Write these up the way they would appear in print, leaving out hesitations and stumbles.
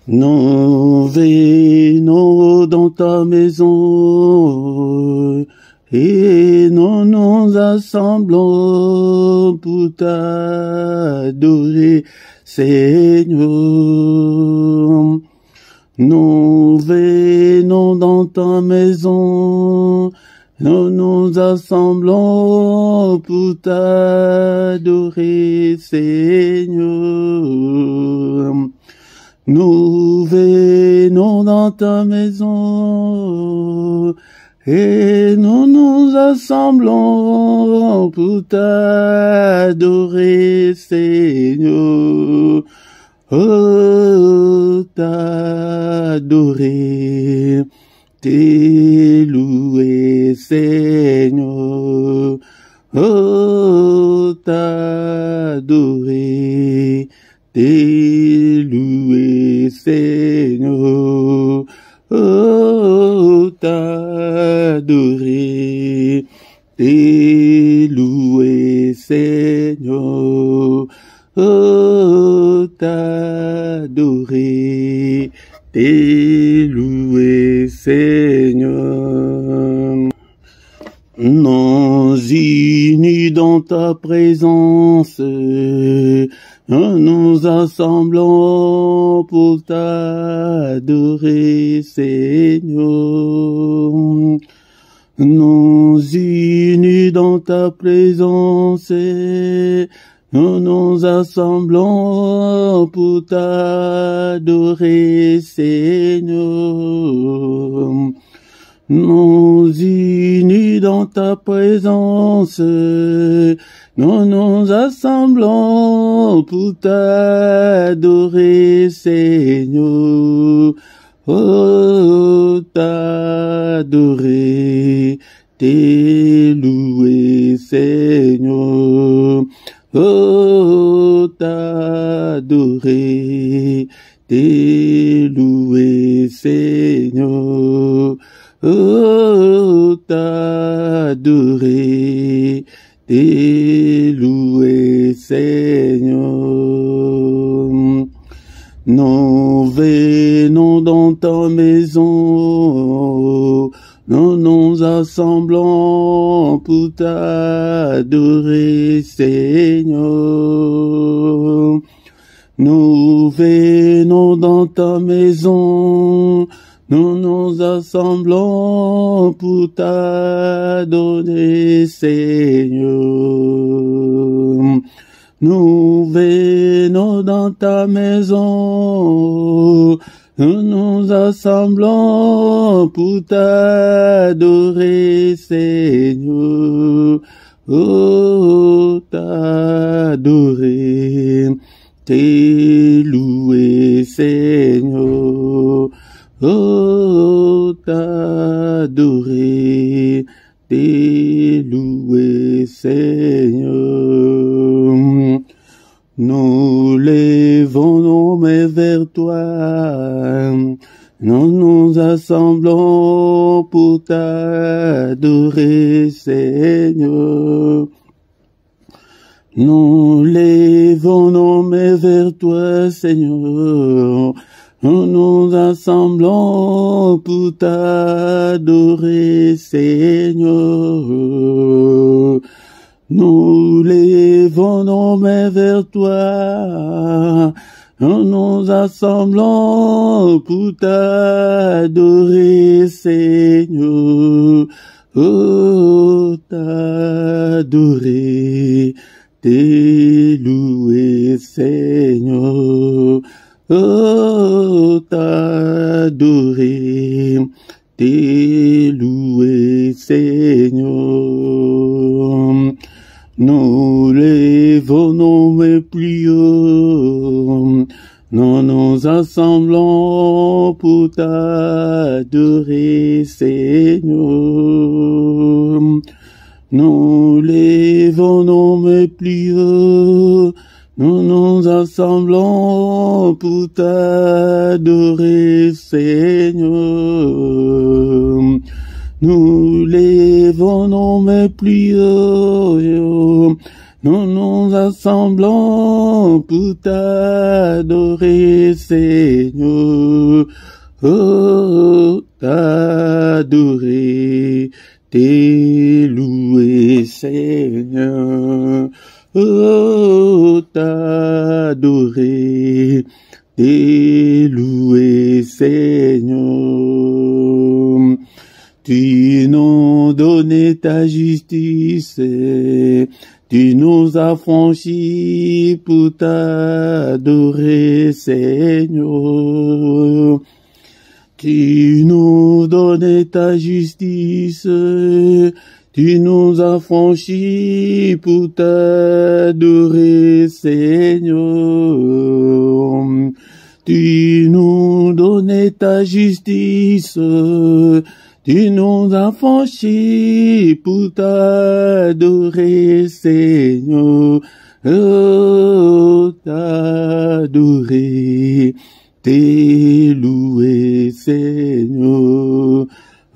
Nous venons dans ta maison et nous nous assemblons pour t'adorer, Seigneur. Nous venons dans ta maison, nous nous assemblons pour t'adorer, Seigneur. Nous venons dans ta maison et nous nous assemblons pour t'adorer, Seigneur. Oh, t'adorer, t'élouer, Seigneur. Oh, t'adorer, t'élouer, Seigneur. Oh, t'adorer, t'élouer, Seigneur. Oh, t'adorer, t'élouer, Seigneur. Nous unis dans ta présence, nous nous assemblons pour t'adorer, Seigneur. Nous unis dans ta présence, nous nous assemblons pour t'adorer, Seigneur. Nous unis dans ta présence, nous nous assemblons pour t'adorer, Seigneur. Oh, t'adorer, t'élouer, Seigneur. Oh, t'adorer, t'élouer, Seigneur. Oh, t'adorer, t'élouer, Seigneur. Nous venons dans ta maison, nous nous assemblons pour t'adorer, Seigneur. Nous venons dans ta maison, nous nous assemblons pour t'adorer, Seigneur. Nous venons dans ta maison, nous nous assemblons pour t'adorer, Seigneur. Oh, t'adorer, t'élouer, Seigneur. Oh, t'adorer, t'élouer, Seigneur. Nous levons nos mains vers toi, nous nous assemblons pour t'adorer, Seigneur. Nous levons nos mains vers toi, Seigneur. Nous nous assemblons pour t'adorer, Seigneur. Nous levons nos mains vers toi. Nous nous assemblons pour t'adorer, Seigneur. Oh, t'adorer, t'élouer, Seigneur. Oh, t'adorer, t'élouer, Seigneur. Nous levons nos mains plus haut, nous nous assemblons pour t'adorer, Seigneur. Nous levons nos mains plus haut, nous nous assemblons pour t'adorer, Seigneur. Nous levons nos mains plus haut, nous nous assemblons pour t'adorer, Seigneur. Oh, t'adorer, louer, Seigneur. Oh, t'adorer, louer, Seigneur. Tu nous donnes ta justice, tu nous as franchis pour t'adorer, Seigneur. Tu nous donnes ta justice, tu nous as franchis pour t'adorer, Seigneur. Tu nous donnes ta justice, tu nous as franchis pour t'adorer, Seigneur. Oh, t'adorer, louer, Seigneur.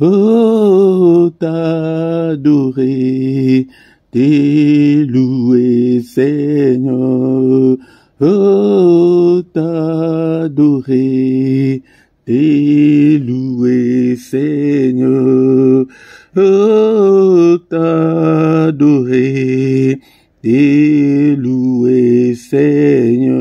Oh, t'adorer, louer, Seigneur. Oh, t'adorer, louer, Seigneur. Oh, t'adorer, louer, Seigneur.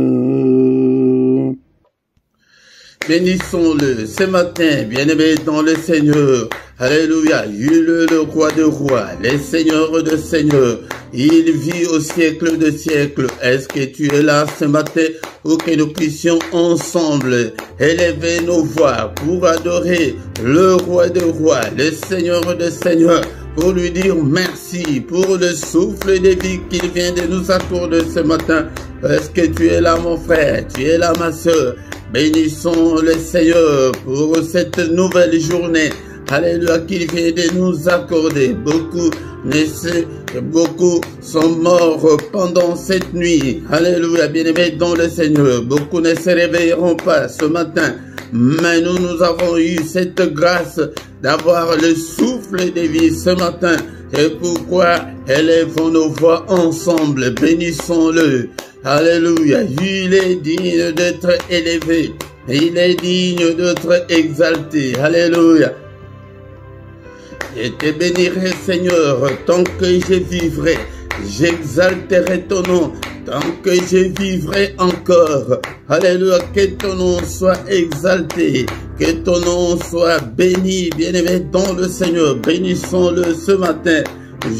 Bénissons-le ce matin, bien-aimé dans le Seigneur. Alléluia, il est le roi de rois, le Seigneur de seigneurs. Il vit au siècle de siècles. Est-ce que tu es là ce matin pour que nous puissions ensemble élever nos voix pour adorer le roi de rois, le Seigneur de seigneurs, pour lui dire merci pour le souffle de vie qu'il vient de nous accorder ce matin. Est-ce que tu es là, mon frère? Tu es là, ma soeur? Bénissons le Seigneur pour cette nouvelle journée. Alléluia, qu'il vient de nous accorder. Beaucoup sont morts pendant cette nuit. Alléluia, bien-aimés dans le Seigneur. Beaucoup ne se réveilleront pas ce matin. Mais nous avons eu cette grâce d'avoir le souffle de vie ce matin. C'est pourquoi élevons nos voix ensemble. Bénissons-le. Alléluia. Il est digne d'être élevé. Il est digne d'être exalté. Alléluia. Je te bénirai, Seigneur, tant que je vivrai. J'exalterai ton nom tant que je vivrai encore. Alléluia, que ton nom soit exalté, que ton nom soit béni, bien-aimé dans le Seigneur. Bénissons-le ce matin.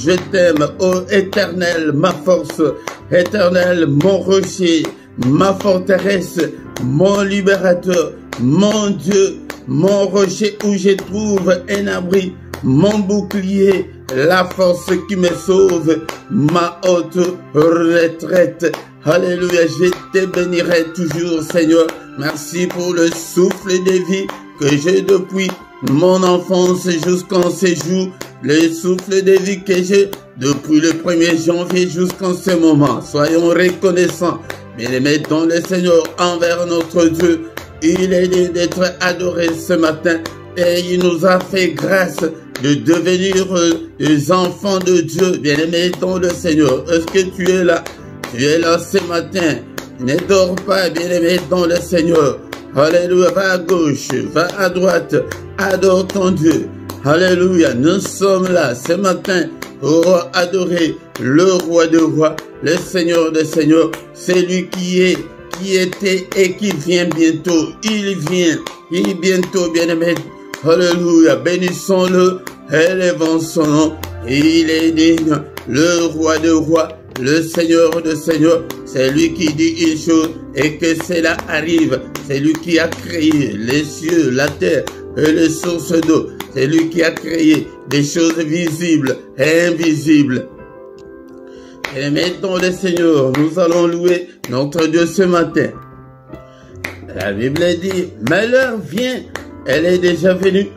Je t'aime, ô Éternel, ma force, Éternel, mon rocher, ma forteresse, mon libérateur, mon Dieu, mon rocher où je trouve un abri, mon bouclier, la force qui me sauve, ma haute retraite. Alléluia, je te bénirai toujours, Seigneur. Merci pour le souffle de vie que j'ai depuis mon enfance jusqu'en ce jour. Le souffle de vie que j'ai depuis le 1er janvier jusqu'en ce moment. Soyons reconnaissants, bien-aimés dans le Seigneur, envers notre Dieu. Il est digne d'être adoré ce matin et il nous a fait grâce de devenir des enfants de Dieu, bien-aimés dans le Seigneur. Est-ce que tu es là? Tu es là ce matin. Ne dors pas, bien-aimé dans le Seigneur. Alléluia, va à gauche, va à droite, adore ton Dieu. Alléluia, nous sommes là ce matin pour adorer le roi de rois, le Seigneur de seigneurs, celui qui est, qui était et qui vient bientôt. Il vient bientôt, bien-aimé. Alléluia, bénissons-le, élevons son nom. Il est digne, le roi de rois, le Seigneur de seigneurs. C'est lui qui dit une chose et que cela arrive. C'est lui qui a créé les cieux, la terre et les sources d'eau. C'est lui qui a créé des choses visibles et invisibles. Et mettons le Seigneur, nous allons louer notre Dieu ce matin. La Bible dit, mais l'heure vient, elle est déjà venue,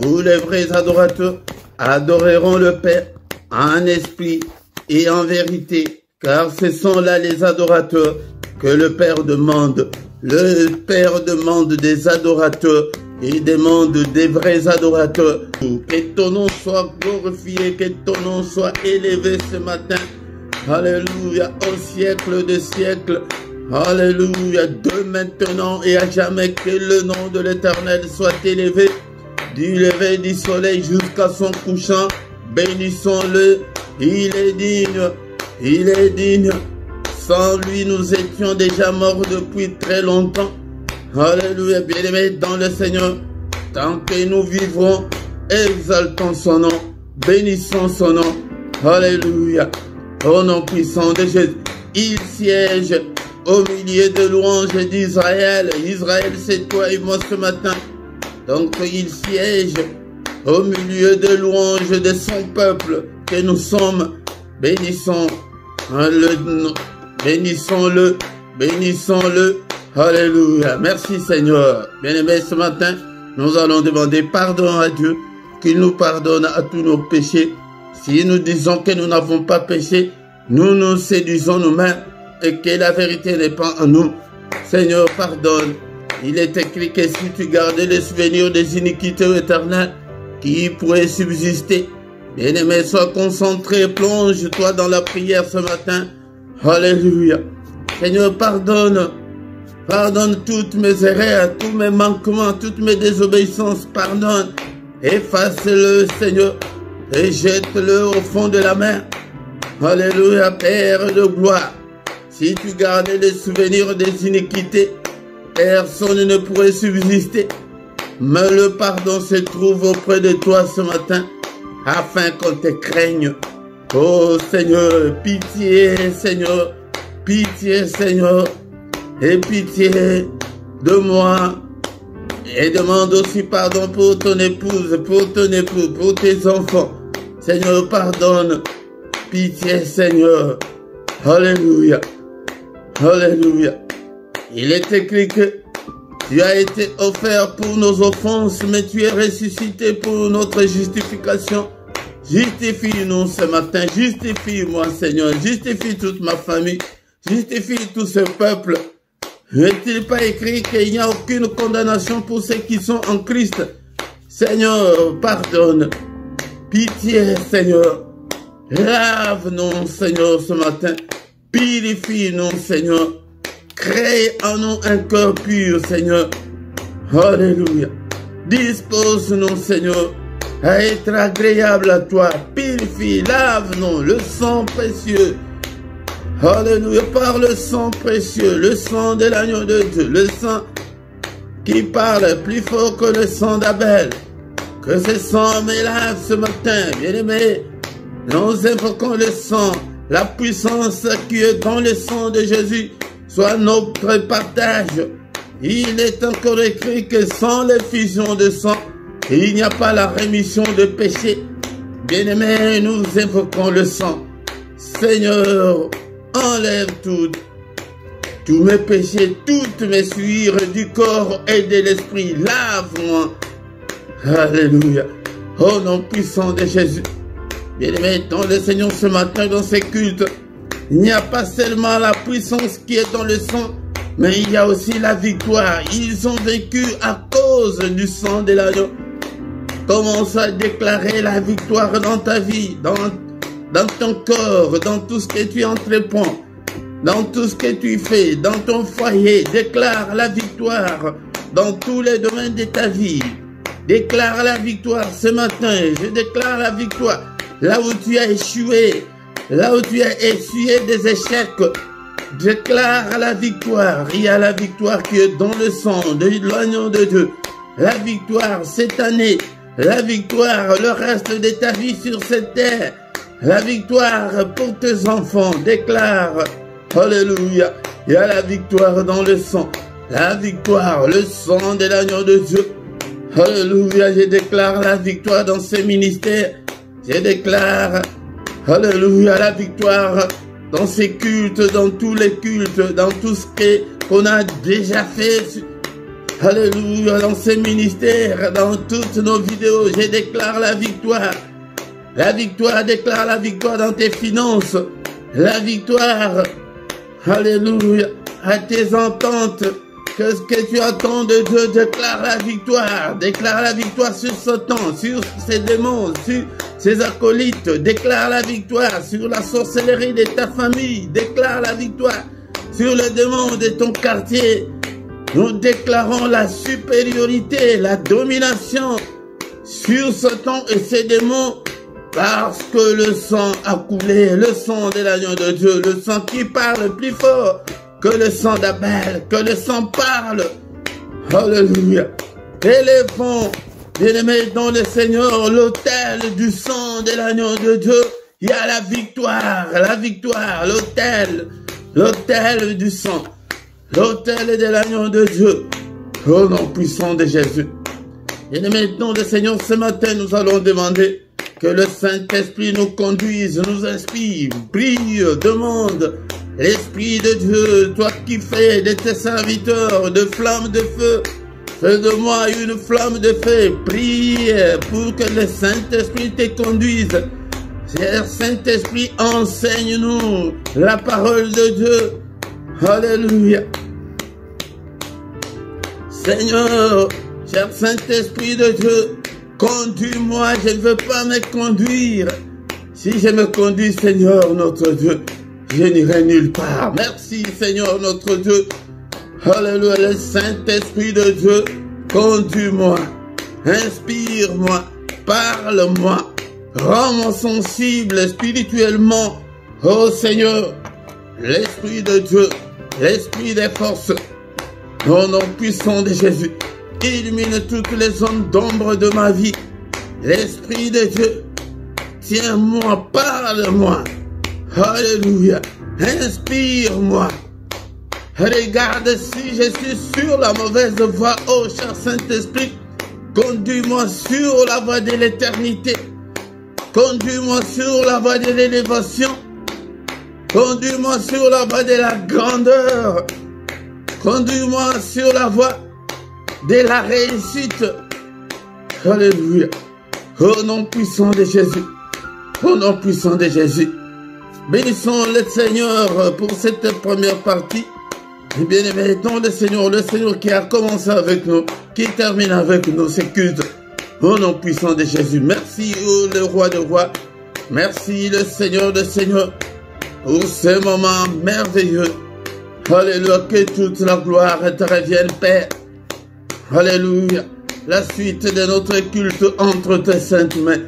où les vrais adorateurs adoreront le Père en esprit et en vérité, car ce sont là les adorateurs que le Père demande. Le Père demande des adorateurs. Il demande des vrais adorateurs. Que ton nom soit glorifié, que ton nom soit élevé ce matin. Alléluia, au siècle des siècles. Alléluia, de maintenant et à jamais, que le nom de l'Éternel soit élevé, du lever du soleil jusqu'à son couchant. Bénissons-le, il est digne, il est digne. Sans lui, nous étions déjà morts depuis très longtemps. Alléluia, bien-aimés dans le Seigneur, tant que nous vivrons, exaltons son nom, bénissons son nom. Alléluia, au nom puissant de Jésus, il siège au milieu de louanges d'Israël. Israël, c'est toi et moi ce matin. Donc il siège au milieu de louanges de son peuple que nous sommes. Bénissons-le, bénissons-le, bénissons-le. Alléluia. Merci Seigneur. Bien-aimés, ce matin, nous allons demander pardon à Dieu, qu'il nous pardonne à tous nos péchés. Si nous disons que nous n'avons pas péché, nous nous séduisons nous-mêmes et que la vérité n'est pas en nous. Seigneur, pardonne. Il est écrit que si tu gardais les souvenirs des iniquités éternelles qui pourraient subsister, bien-aimé, sois concentré, plonge-toi dans la prière ce matin. Alléluia. Seigneur, pardonne. Pardonne toutes mes erreurs, tous mes manquements, toutes mes désobéissances. Pardonne. Efface-le, Seigneur, et jette-le au fond de la mer. Alléluia, Père de gloire. Si tu gardais les souvenirs des iniquités, personne ne pourrait subsister. Mais le pardon se trouve auprès de toi ce matin, afin qu'on te craigne. Oh Seigneur, pitié Seigneur, pitié Seigneur, et pitié de moi. Et demande aussi pardon pour ton épouse, pour ton époux, pour tes enfants. Seigneur, pardonne. Pitié Seigneur. Alléluia. Alléluia. Il est écrit que tu as été offert pour nos offenses, mais tu es ressuscité pour notre justification. Justifie-nous ce matin. Justifie-moi Seigneur. Justifie toute ma famille. Justifie tout ce peuple. N'est-il pas écrit qu'il n'y a aucune condamnation pour ceux qui sont en Christ? Seigneur, pardonne. Pitié, Seigneur. Lave-nous, Seigneur, ce matin. Purifie-nous, Seigneur. Crée en nous un cœur pur, Seigneur. Alléluia. Dispose-nous, Seigneur, à être agréable à toi. Purifie, lave-nous, le sang précieux. Alléluia, par le sang précieux, le sang de l'agneau de Dieu, le sang qui parle plus fort que le sang d'Abel. Que ce sang me lave ce matin, bien-aimé. Nous invoquons le sang, la puissance qui est dans le sang de Jésus, soit notre partage. Il est encore écrit que sans l'effusion de sang, il n'y a pas la rémission de péché. Bien-aimé, nous invoquons le sang. Seigneur, enlève tous mes péchés, toutes mes souillures du corps et de l'esprit. Lave-moi. Alléluia. Au nom puissant de Jésus. Bien-aimé, dans le Seigneur ce matin, dans ces cultes, il n'y a pas seulement la puissance qui est dans le sang, mais il y a aussi la victoire. Ils ont vécu à cause du sang de l'agneau. Commence à déclarer la victoire dans ta vie, dans ton corps, dans tout ce que tu entreprends, dans tout ce que tu fais, dans ton foyer. Déclare la victoire dans tous les domaines de ta vie. Déclare la victoire ce matin. Je déclare la victoire là où tu as échoué, là où tu as essuyé des échecs. Déclare la victoire. Il y a la victoire qui est dans le sang de l'agneau de Dieu. La victoire cette année, la victoire le reste de ta vie sur cette terre. La victoire pour tes enfants, déclare, alléluia, il y a la victoire dans le sang, la victoire, le sang de l'agneau de Dieu, alléluia, je déclare la victoire dans ces ministères, je déclare, alléluia, la victoire dans ces cultes, dans tous les cultes, dans tout ce qu'on a déjà fait, alléluia, dans ces ministères, dans toutes nos vidéos, je déclare la victoire. La victoire, déclare la victoire dans tes finances. La victoire, alléluia, à tes ententes. Qu'est-ce que tu attends de Dieu? Déclare la victoire. Déclare la victoire sur Satan, sur ses démons, sur ses acolytes. Déclare la victoire sur la sorcellerie de ta famille. Déclare la victoire sur le démon de ton quartier. Nous déclarons la supériorité, la domination sur Satan et ses démons, parce que le sang a coulé, le sang de l'agneau de Dieu, le sang qui parle plus fort que le sang d'Abel, que le sang parle. Alléluia. Élevons, bien-aimés dans le Seigneur, l'autel du sang de l'agneau de Dieu. Il y a la victoire, l'autel du sang, l'autel de l'agneau de Dieu. Au nom puissant de Jésus. Bien-aimés dans le Seigneur, ce matin, nous allons demander que le Saint-Esprit nous conduise, nous inspire, prie, demande. L'Esprit de Dieu, toi qui fais de tes serviteurs de flammes de feu, fais de moi une flamme de feu. Prie pour que le Saint-Esprit te conduise. Cher Saint-Esprit, enseigne-nous la parole de Dieu. Alléluia. Seigneur, cher Saint-Esprit de Dieu, conduis-moi, je ne veux pas me conduire. Si je me conduis, Seigneur, notre Dieu, je n'irai nulle part. Merci, Seigneur, notre Dieu. Alléluia, le Saint-Esprit de Dieu, conduis-moi, inspire-moi, parle-moi, rends-moi sensible spirituellement. Oh Seigneur, l'Esprit de Dieu, l'Esprit des forces, au nom puissant de Jésus, illumine toutes les zones d'ombre de ma vie. L'Esprit de Dieu, tiens-moi, parle-moi. Alléluia. Inspire-moi. Regarde si je suis sur la mauvaise voie. Oh, cher Saint-Esprit, conduis-moi sur la voie de l'éternité. Conduis-moi sur la voie de l'élévation. Conduis-moi sur la voie de la grandeur. Conduis-moi sur la voie de la réussite. Alléluia. Au nom puissant de Jésus. Au nom puissant de Jésus. Bénissons le Seigneur pour cette première partie. Et bien aimé, dans le Seigneur qui a commencé avec nous, qui termine avec nous, c'est culte. Au nom puissant de Jésus. Merci le roi de rois. Merci le Seigneur de Seigneurs pour ce moment merveilleux. Alléluia, que toute la gloire te revienne, Père. Alléluia. La suite de notre culte entre tes saintes mains.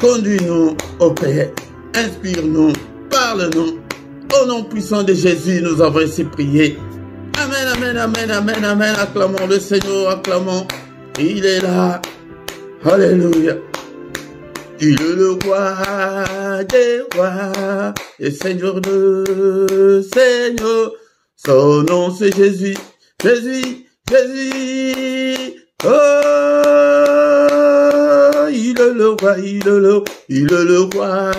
Conduis-nous, ô Père. Inspire-nous. Parle-nous. Au nom puissant de Jésus, nous avons ainsi prié. Amen, amen, amen, amen, amen. Acclamons le Seigneur, acclamons. Il est là. Alléluia. Il est le roi des rois, et Seigneur de Seigneur. Son nom c'est Jésus, Jésus, Jésus. Oh, il est le roi, il est le roi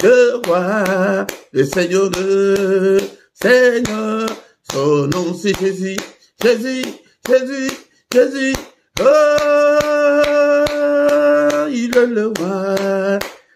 de roi, le Seigneur de Seigneur. Son nom c'est Jésus, Jésus, Jésus, Jésus. Oh, il est le roi.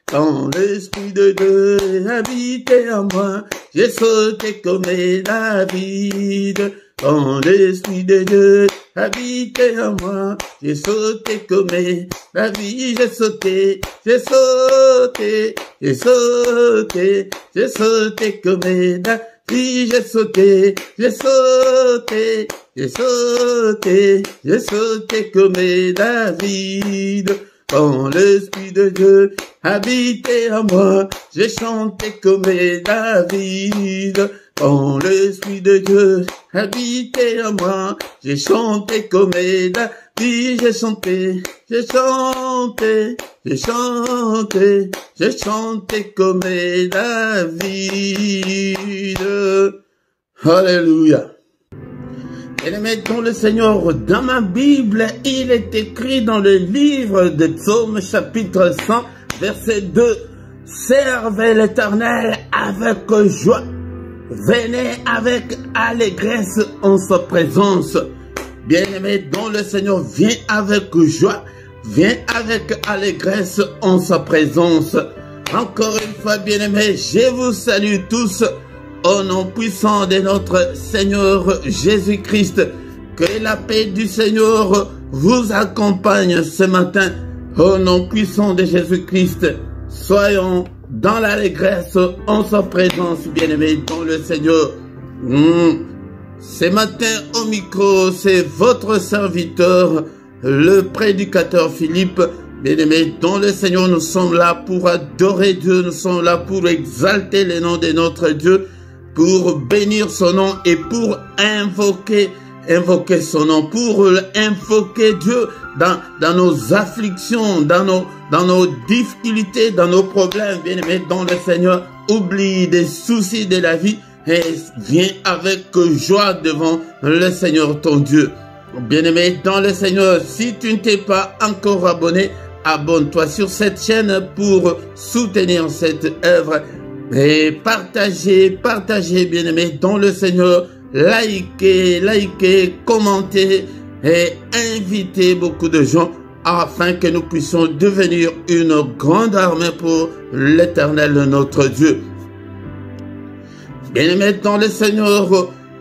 Quand l'Esprit de Dieu habitait en moi, j'ai sauté comme David. Quand l'Esprit de Dieu habitait en moi, j'ai sauté comme David. J'ai sauté, j'ai sauté, j'ai sauté, j'ai sauté comme David. J'ai sauté, j'ai sauté, j'ai sauté, j'ai sauté comme David. Quand l'Esprit de Dieu habitait en moi, j'ai chanté comme David. Quand l'Esprit de Dieu habitait en moi, j'ai chanté comme David. J'ai chanté, j'ai chanté, j'ai chanté, j'ai chanté comme David. Alléluia. Bien-aimés dans le Seigneur, dans ma Bible, il est écrit dans le livre de Psaume chapitre 100, verset 2, « Servez l'Éternel avec joie, venez avec allégresse en sa présence. » Bien-aimés dans le Seigneur, viens avec joie, viens avec allégresse en sa présence. Encore une fois, bien-aimés, je vous salue tous. Au nom puissant de notre Seigneur Jésus-Christ, Que la paix du Seigneur vous accompagne ce matin. Au nom puissant de Jésus-Christ, soyons dans l'allégresse en sa présence, bien-aimés dans le Seigneur. Ce matin au micro, c'est votre serviteur, le prédicateur Philippe. Bien-aimés dans le Seigneur, nous sommes là pour adorer Dieu, nous sommes là pour exalter le nom de notre Dieu, pour bénir son nom et pour invoquer son nom, pour invoquer Dieu dans nos afflictions, dans nos difficultés, dans nos problèmes. Bien-aimés dans le Seigneur, oublie des soucis de la vie et viens avec joie devant le Seigneur ton Dieu. Bien-aimé dans le Seigneur, si tu ne t'es pas encore abonné, abonne-toi sur cette chaîne pour soutenir cette œuvre et partagez, bien-aimé dans le Seigneur, likez, commentez et invitez beaucoup de gens afin que nous puissions devenir une grande armée pour l'Éternel notre Dieu. Bien-aimés dans le Seigneur,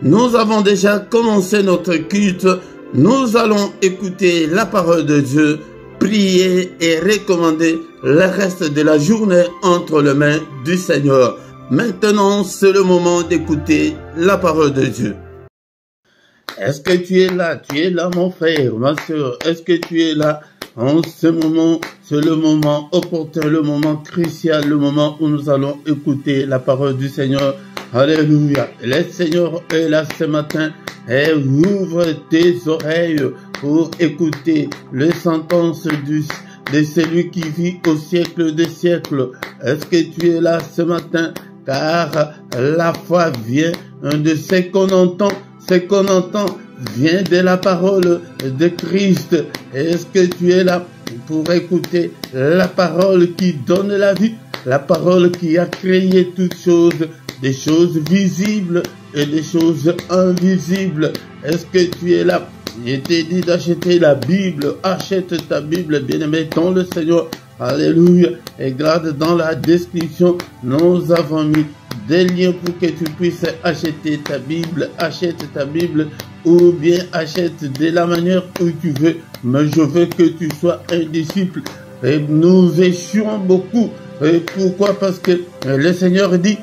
nous avons déjà commencé notre culte. Nous allons écouter la parole de Dieu, prier et recommander le reste de la journée entre les mains du Seigneur. Maintenant, c'est le moment d'écouter la parole de Dieu. Est-ce que tu es là? Tu es là, mon frère, ma soeur. Est-ce que tu es là? En ce moment, c'est le moment opportun, le moment crucial, le moment où nous allons écouter la parole du Seigneur. Alléluia. Le Seigneur est là ce matin et ouvre tes oreilles pour écouter les sentences de celui qui vit au siècle des siècles. Est-ce que tu es là ce matin? Car la foi vient de ce qu'on entend. Ce qu'on entend vient de la parole de Christ. Est-ce que tu es là pour écouter la parole qui donne la vie? La parole qui a créé toutes choses, des choses visibles et des choses invisibles. Est-ce que tu es là? Je t'ai dit d'acheter la Bible. Achète ta Bible, bien-aimé dans le Seigneur. Alléluia. Et garde dans la description, nous avons mis des liens pour que tu puisses acheter ta Bible. Achète ta Bible ou bien achète de la manière où tu veux. Mais je veux que tu sois un disciple. Et nous échouons beaucoup. Et pourquoi? Parce que le Seigneur dit: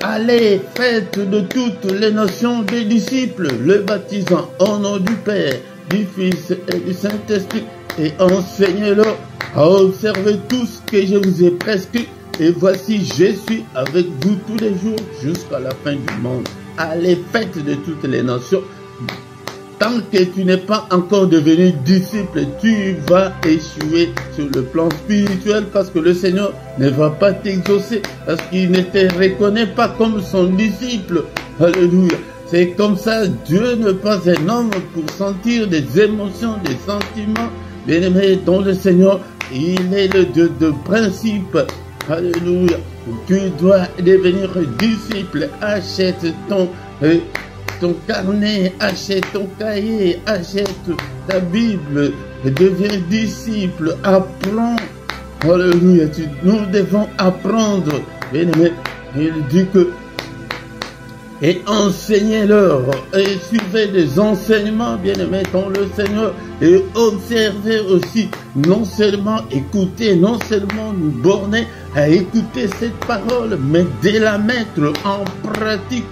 allez, faites de toutes les nations des disciples, le baptisant au nom du Père, du Fils et du Saint-Esprit, et enseignez-leur à observer tout ce que je vous ai prescrit. Et voici, je suis avec vous tous les jours jusqu'à la fin du monde. Allez, faites de toutes les nations. Tant que tu n'es pas encore devenu disciple, tu vas échouer sur le plan spirituel parce que le Seigneur ne va pas t'exaucer parce qu'il ne te reconnaît pas comme son disciple. Alléluia. C'est comme ça, Dieu n'est pas un homme pour sentir des émotions, des sentiments. Bien-aimé dans le Seigneur, il est le Dieu de principe. Alléluia. Tu dois devenir disciple. Achète ton carnet, achète ton cahier, achète ta Bible, deviens disciple, apprends. Alléluia. Nous devons apprendre. Bien-aimé, il dit que et enseignez-leur et suivez des enseignements, bien-aimés dans le Seigneur, et observez aussi, non seulement écouter, non seulement nous borner à écouter cette parole, mais de la mettre en pratique.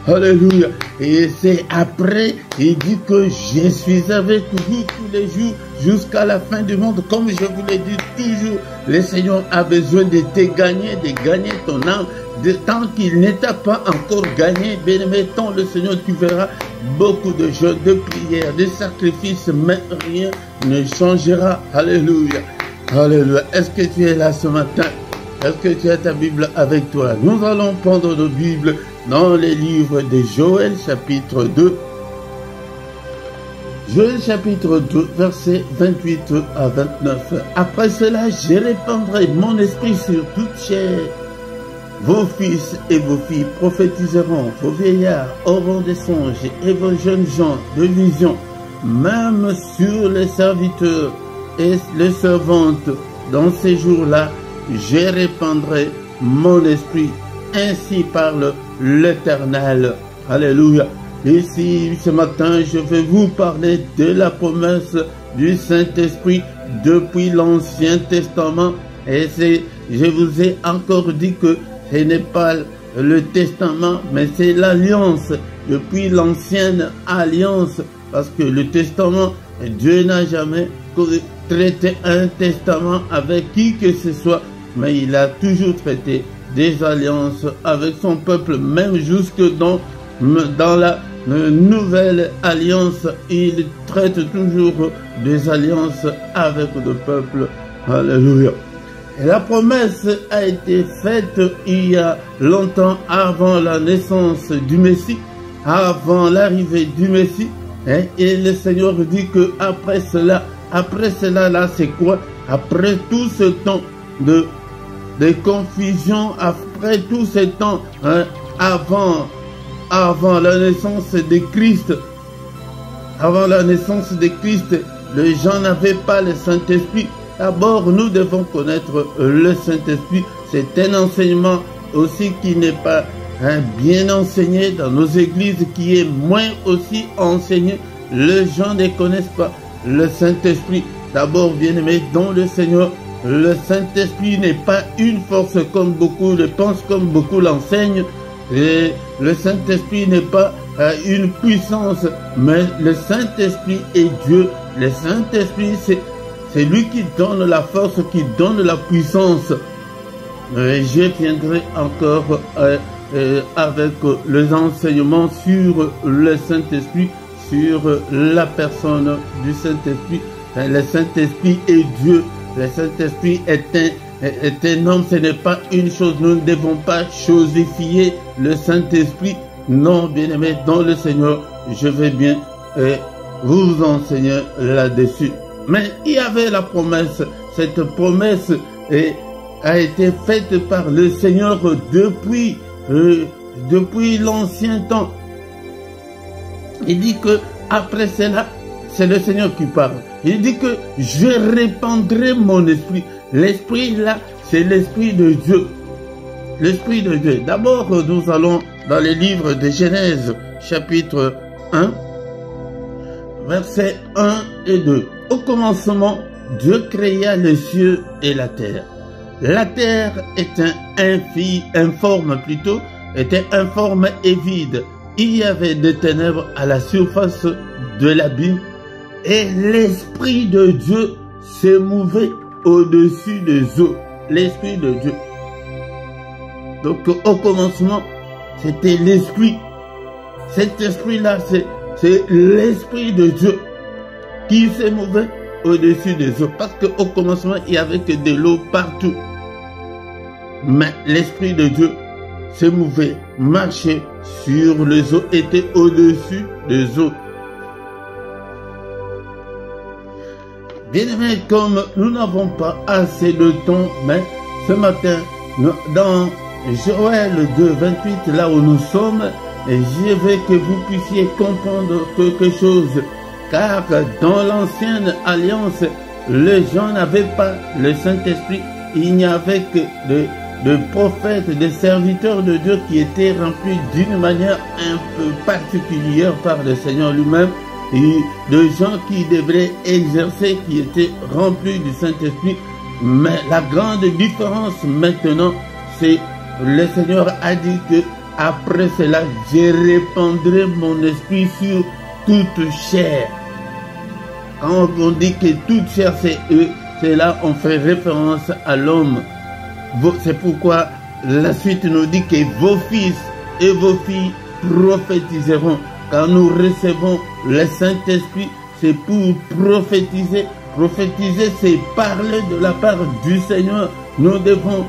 Alléluia. Et c'est après, il dit que je suis avec vous tous les jours jusqu'à la fin du monde. Comme je vous l'ai dit toujours, le Seigneur a besoin de te gagner, de gagner ton âme. De tant qu'il ne t'a pas encore gagné, bien-aimé, tant le Seigneur, tu verras beaucoup de jeûnes, de prières, de sacrifices, mais rien ne changera. Alléluia. Alléluia. Est-ce que tu es là ce matin? Est-ce que tu as ta Bible avec toi? Nous allons prendre nos Bibles dans les livres de Joël, chapitre 2. Joël, chapitre 2, versets 28 à 29. Après cela, je répandrai mon esprit sur toute chair. Vos fils et vos filles prophétiseront, vos vieillards auront des songes et vos jeunes gens de visions, même sur les serviteurs et les servantes. Dans ces jours-là, je répandrai mon esprit. Ainsi parle l'Éternel. Alléluia. Ici, ce matin, je vais vous parler de la promesse du Saint-Esprit depuis l'Ancien Testament. Et je vous ai encore dit que ce n'est pas le testament, mais c'est l'alliance depuis l'ancienne alliance. Parce que le testament, Dieu n'a jamais traité un testament avec qui que ce soit, mais il a toujours traité des alliances avec son peuple, même jusque dans la nouvelle alliance, il traite toujours des alliances avec le peuple. Alléluia. Et la promesse a été faite il y a longtemps avant la naissance du Messie, avant l'arrivée du Messie. Et le Seigneur dit que après cela là, c'est quoi? Après tout ce temps de confusion, après tout ce temps, avant la naissance de Christ, les gens n'avaient pas le Saint-Esprit. D'abord, nous devons connaître le Saint-Esprit. C'est un enseignement aussi qui n'est pas bien enseigné dans nos églises, qui est moins aussi enseigné. Les gens ne connaissent pas le Saint-Esprit. D'abord, bien-aimés dans le Seigneur, le Saint-Esprit n'est pas une force comme beaucoup le pensent, comme beaucoup l'enseignent. Et le Saint-Esprit n'est pas une puissance, mais le Saint-Esprit est Dieu. Le Saint-Esprit, c'est lui qui donne la force, qui donne la puissance. Je viendrai encore avec les enseignements sur le Saint-Esprit, sur la personne du Saint-Esprit. Le Saint-Esprit est Dieu. Le Saint-Esprit est un homme, ce n'est pas une chose. Nous ne devons pas chosifier le Saint-Esprit. Non, bien-aimés dans le Seigneur, je vais bien vous enseigner là-dessus. Mais il y avait la promesse. Cette promesse a été faite par le Seigneur depuis l'ancien temps. Il dit que après cela, c'est le Seigneur qui parle. Il dit que je répandrai mon esprit. L'esprit là, c'est l'esprit de Dieu. L'esprit de Dieu. D'abord, nous allons dans les livres de Genèse, chapitre 1, versets 1 et 2. Au commencement, Dieu créa les cieux et la terre. La terre était informe et vide. Il y avait des ténèbres à la surface de l'abîme et l'Esprit de Dieu se mouvait au-dessus des eaux. L'Esprit de Dieu. Donc au commencement, c'était l'Esprit. Cet Esprit-là, c'est l'Esprit de Dieu qui se mouvait au-dessus des eaux. Parce qu'au commencement, il n'y avait que de l'eau partout. Mais l'Esprit de Dieu se mouvait, marchait sur les eaux, était au-dessus des eaux. Bien aimé, comme nous n'avons pas assez de temps, mais ce matin, dans Joël 2, 28, là où nous sommes, je veux que vous puissiez comprendre quelque chose. Car dans l'ancienne alliance, les gens n'avaient pas le Saint-Esprit. Il n'y avait que de prophètes, des serviteurs de Dieu qui étaient remplis d'une manière un peu particulière par le Seigneur lui-même. Et de gens qui devraient exercer, qui étaient remplis du Saint-Esprit. Mais la grande différence maintenant, c'est le Seigneur a dit que après cela, je répandrai mon esprit sur toute chair. Quand on dit que toute chair c'est eux, c'est là on fait référence à l'homme. C'est pourquoi la suite nous dit que vos fils et vos filles prophétiseront. Quand nous recevons le Saint-Esprit, c'est pour prophétiser. Prophétiser, c'est parler de la part du Seigneur. Nous devons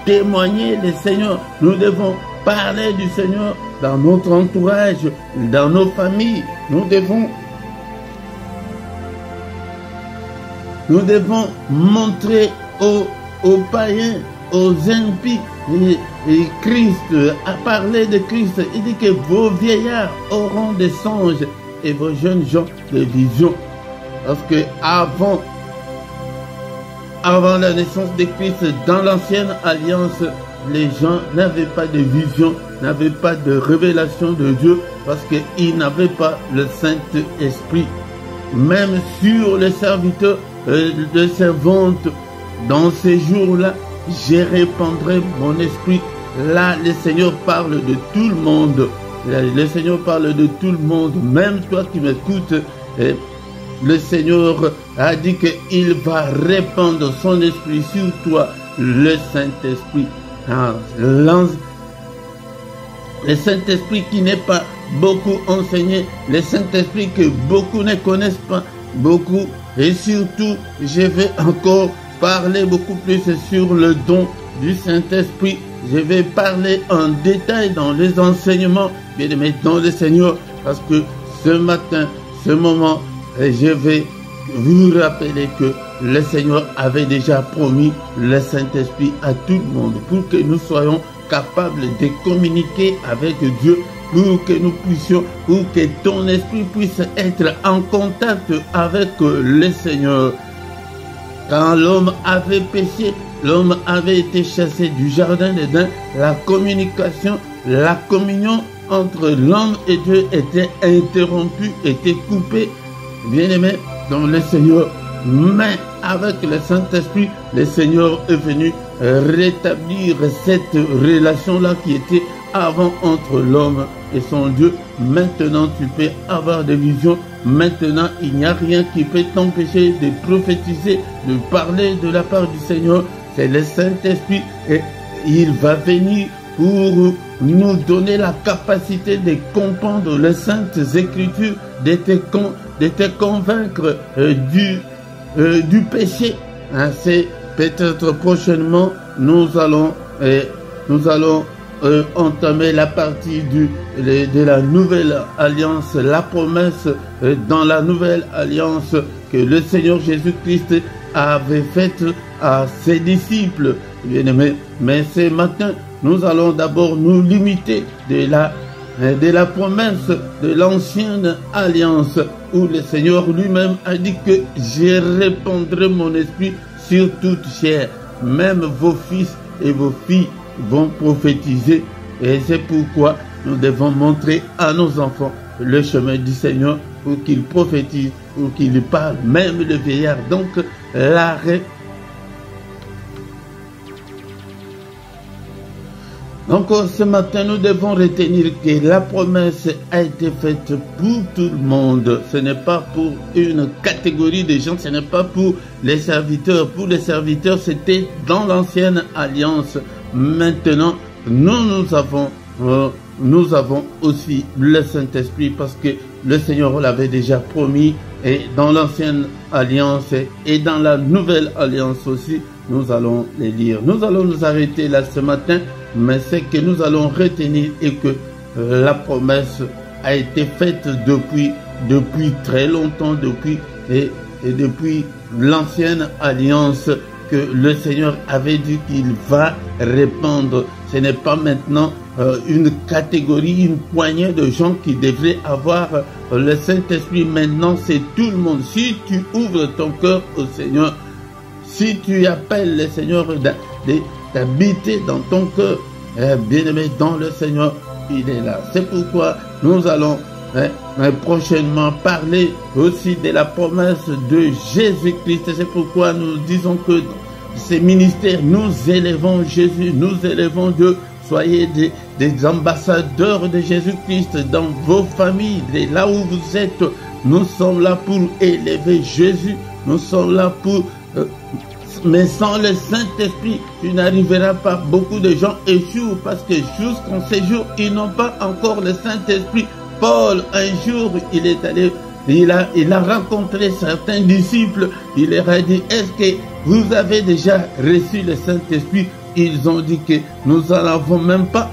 témoigner le Seigneur. Nous devons parler du Seigneur dans notre entourage, dans nos familles. Nous devons montrer aux païens, aux impies, et Christ a parlé de Christ. Il dit que vos vieillards auront des songes et vos jeunes gens des visions. Parce que avant la naissance de Christ, dans l'ancienne alliance, les gens n'avaient pas de vision, n'avaient pas de révélation de Dieu. parce qu'ils n'avaient pas le Saint-Esprit. Même sur les serviteurs, les servantes, dans ces jours-là, je répandrai mon esprit. Là, le Seigneur parle de tout le monde. Le Seigneur parle de tout le monde. Même toi qui m'écoutes, le Seigneur a dit qu'il va répandre son esprit sur toi, le Saint-Esprit. Le Saint-Esprit qui n'est pas beaucoup enseigné, le Saint-Esprit que beaucoup ne connaissent pas, beaucoup. Et surtout, je vais encore parler beaucoup plus sur le don du Saint-Esprit. Je vais parler en détail dans les enseignements, bien aimés dans le Seigneur, parce que ce matin, ce moment, je vais vous rappeler que le Seigneur avait déjà promis le Saint-Esprit à tout le monde pour que nous soyons capables de communiquer avec Dieu, pour que nous puissions, pour que ton esprit puisse être en contact avec le Seigneur. Quand l'homme avait péché, l'homme avait été chassé du jardin d'Éden, la communication, la communion entre l'homme et Dieu était interrompue, était coupée, bien aimé dans le Seigneur. Mais avec le Saint-Esprit, le Seigneur est venu rétablir cette relation-là qui était avant entre l'homme et son Dieu. Maintenant, tu peux avoir des visions. Maintenant, il n'y a rien qui peut t'empêcher de prophétiser, de parler de la part du Seigneur. C'est le Saint-Esprit et il va venir pour nous donner la capacité de comprendre les Saintes Écritures, de te convaincre du péché. C'est peut-être prochainement, nous allons entamer la partie de la nouvelle alliance, la promesse dans la nouvelle alliance que le Seigneur Jésus-Christ avait faite à ses disciples, bien-aimés. Mais ce matin, nous allons d'abord nous limiter de la promesse de l'ancienne alliance, où le Seigneur lui-même a dit que je répandrai mon esprit sur toute chair, même vos fils et vos filles vont prophétiser. Et c'est pourquoi nous devons montrer à nos enfants le chemin du Seigneur pour qu'ils prophétisent, pour qu'ils parlent, même le vieillard. Donc l'arrêt. Donc ce matin, nous devons retenir que la promesse a été faite pour tout le monde. Ce n'est pas pour une catégorie de gens, ce n'est pas pour les serviteurs. Pour les serviteurs, c'était dans l'ancienne alliance. Maintenant, nous avons aussi le Saint-Esprit parce que le Seigneur l'avait déjà promis. Et dans l'ancienne alliance et dans la nouvelle alliance aussi, nous allons les lire. Nous allons nous arrêter là ce matin. Mais ce que nous allons retenir est que la promesse a été faite depuis très longtemps, depuis l'ancienne alliance, que le Seigneur avait dit qu'il va répandre. Ce n'est pas maintenant une catégorie, une poignée de gens qui devraient avoir le Saint-Esprit. Maintenant, c'est tout le monde. Si tu ouvres ton cœur au Seigneur, si tu appelles le Seigneur d'habiter dans ton cœur, bien-aimé dans le Seigneur, il est là. C'est pourquoi nous allons prochainement parler aussi de la promesse de Jésus-Christ. C'est pourquoi nous disons que dans ces ministères, nous élevons Jésus, nous élevons Dieu. Soyez des ambassadeurs de Jésus-Christ dans vos familles, là où vous êtes. Nous sommes là pour élever Jésus. Nous sommes là pour... mais sans le Saint-Esprit, tu n'arriveras pas. Beaucoup de gens échouent parce que jusqu'en ces jours, ils n'ont pas encore le Saint-Esprit. Paul, un jour, il est allé, il a rencontré certains disciples. Il leur a dit, est-ce que vous avez déjà reçu le Saint-Esprit? Ils ont dit que nous n'en avons même pas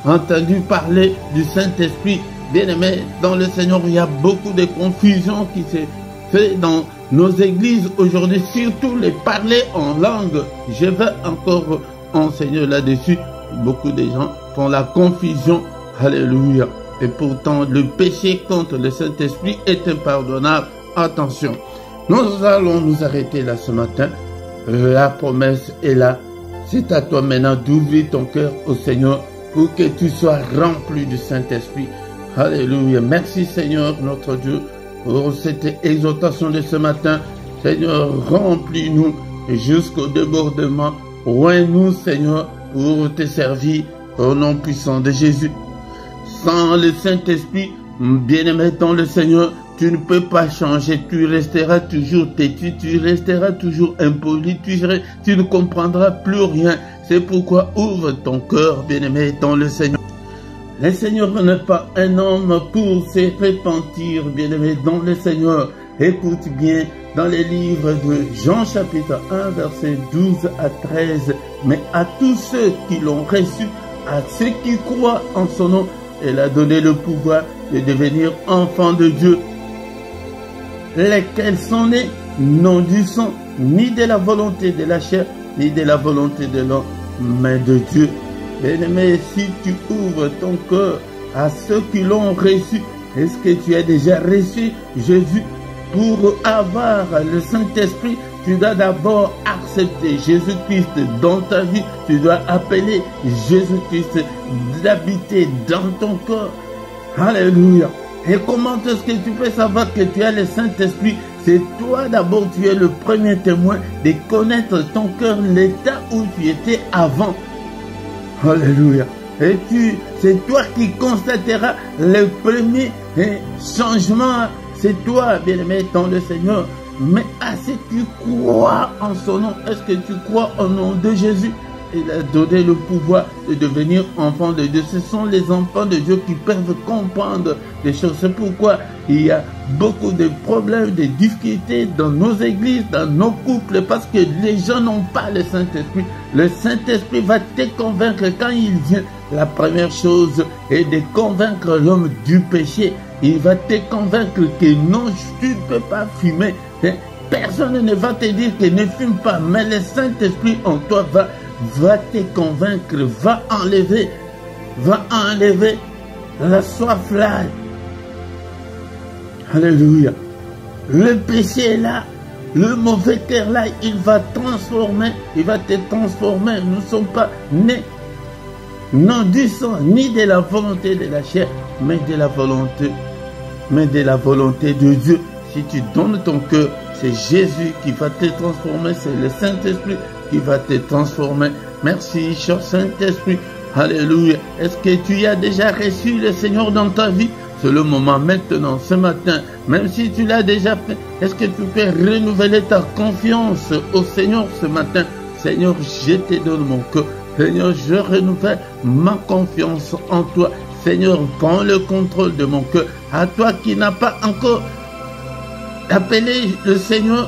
entendu parler du Saint-Esprit. Bien-aimés, dans le Seigneur, il y a beaucoup de confusion qui se fait dans nos églises aujourd'hui, surtout les parler en langue. Je vais encore enseigner là-dessus. Beaucoup de gens font la confusion. Alléluia. Et pourtant, le péché contre le Saint-Esprit est impardonnable. Attention. Nous allons nous arrêter là ce matin. La promesse est là. C'est à toi maintenant d'ouvrir ton cœur au Seigneur pour que tu sois rempli du Saint-Esprit. Alléluia. Merci Seigneur notre Dieu pour cette exhortation de ce matin. Seigneur, remplis-nous jusqu'au débordement. Oins-nous Seigneur pour te servir au nom puissant de Jésus. Sans le Saint-Esprit, bien-aimé dans le Seigneur, tu ne peux pas changer, tu resteras toujours têtu, tu resteras toujours impoli, tu ne comprendras plus rien. C'est pourquoi ouvre ton cœur, bien-aimé dans le Seigneur. Le Seigneur n'est pas un homme pour se repentir, bien-aimé dans le Seigneur. Écoute bien, dans les livres de Jean chapitre 1, verset 12 à 13, mais à tous ceux qui l'ont reçu, à ceux qui croient en son nom, il a donné le pouvoir de devenir enfants de Dieu, lesquels sont nés non du sang, ni de la volonté de la chair, ni de la volonté de l'homme, mais de Dieu. Bien-aimé, si tu ouvres ton cœur à ceux qui l'ont reçu, est-ce que tu as déjà reçu Jésus? Pour avoir le Saint-Esprit, tu dois d'abord accepter Jésus-Christ dans ta vie. Tu dois appeler Jésus-Christ d'habiter dans ton cœur. Alléluia. Et comment est-ce que tu peux savoir que tu as le Saint-Esprit? C'est toi d'abord, tu es le premier témoin de connaître ton cœur, l'état où tu étais avant. Alléluia. Et c'est toi qui constateras le premier changement. C'est toi, bien-aimé, dans le Seigneur. Mais si tu crois en son nom, est-ce que tu crois au nom de Jésus? Il a donné le pouvoir de devenir enfant de Dieu. Ce sont les enfants de Dieu qui peuvent comprendre des choses. C'est pourquoi il y a beaucoup de problèmes, de difficultés dans nos églises, dans nos couples, parce que les gens n'ont pas le Saint-Esprit. Le Saint-Esprit va te convaincre quand il vient. La première chose est de convaincre l'homme du péché. Il va te convaincre que non, tu ne peux pas fumer. Personne ne va te dire que ne fume pas, mais le Saint-Esprit en toi va te convaincre, va enlever la soif là. Alléluia. Le péché est là, le mauvais cœur là, il va te transformer. Nous ne sommes pas nés non du sang, ni de la volonté de la chair, mais de la volonté de Dieu. Si tu donnes ton cœur, c'est Jésus qui va te transformer, c'est le Saint-Esprit qui va te transformer. Merci, cher Saint-Esprit. Alléluia. Est-ce que tu as déjà reçu le Seigneur dans ta vie? C'est le moment maintenant, ce matin. Même si tu l'as déjà fait, est-ce que tu peux renouveler ta confiance au Seigneur ce matin? Seigneur, je te donne mon cœur. Seigneur, je renouvelle ma confiance en toi. Seigneur, prends le contrôle de mon cœur. À toi qui n'as pas encore appelé le Seigneur,